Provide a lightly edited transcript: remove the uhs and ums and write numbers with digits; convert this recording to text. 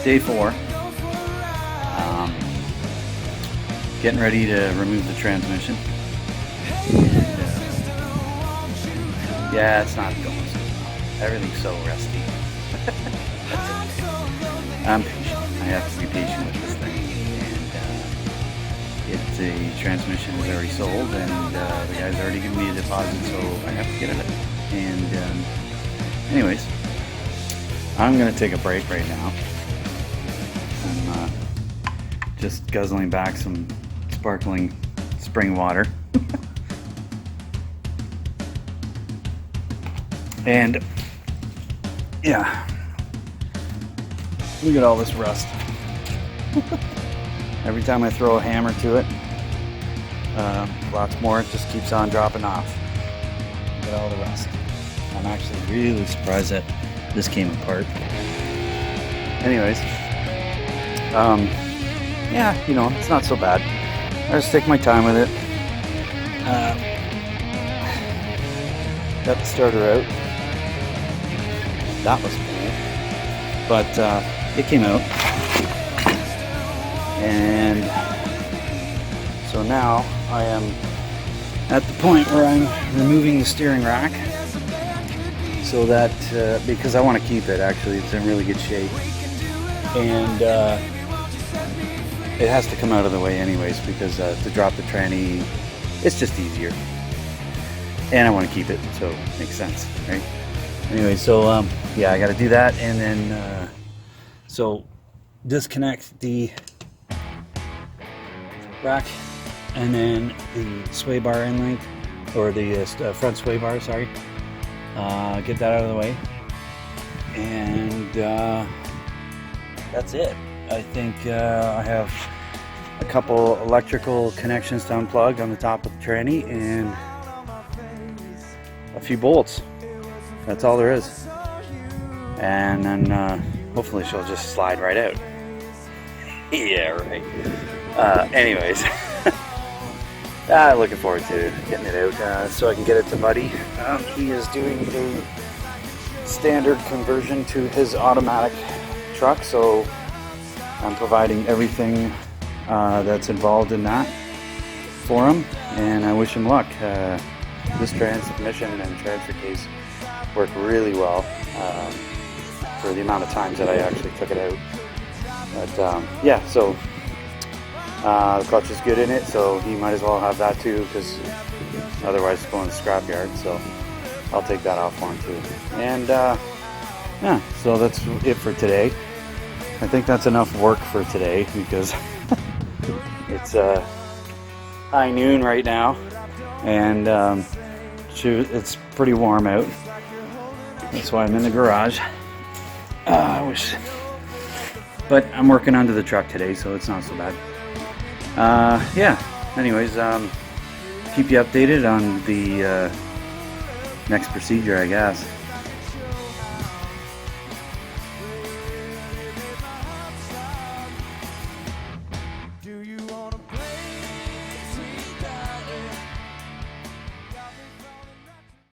day 4. Getting ready to remove the transmission. Yeah, it's not going so well. Everything's so rusty. That's okay. I'm patient. I have to be patient with this thing. And the transmission is already sold, and the guy's already given me a deposit, so I have to get it. And anyways, I'm going to take a break right now. I'm just guzzling back some sparkling spring water. And yeah, look at all this rust. Every time I throw a hammer to it, lots more, it just keeps on dropping off. Look at all the rust. I'm actually really surprised that this came apart. Anyways, yeah, you know, it's not so bad. I just take my time with it. Got the starter out. That was cool. But it came out. And so now I am at the point where I'm removing the steering rack. So that, because I want to keep it, actually, it's in really good shape. And it has to come out of the way anyways, because to drop the tranny, it's just easier. And I want to keep it, so it makes sense, right? Anyway, so yeah, I got to do that, and then so disconnect the rack, and then the sway bar end link, or the front sway bar, sorry. Get that out of the way, and that's it. I think I have a couple electrical connections to unplug on the top of the tranny, and a few bolts. That's all there is. And then hopefully she'll just slide right out. Yeah, right. Anyways, looking forward to getting it out so I can get it to Buddy. He is doing a standard conversion to his automatic truck, so I'm providing everything that's involved in that for him, and I wish him luck. This transmission and transfer case worked really well for the amount of times that I actually took it out. But yeah, so the clutch is good in it, so he might as well have that too, because otherwise it's going to the scrapyard. So I'll take that off for him too. And yeah, so that's it for today. I think that's enough work for today, because it's high noon right now, and it's pretty warm out. That's why I'm in the garage. I wish, but I'm working onto the truck today, so it's not so bad. Yeah, anyways, keep you updated on the next procedure, I guess.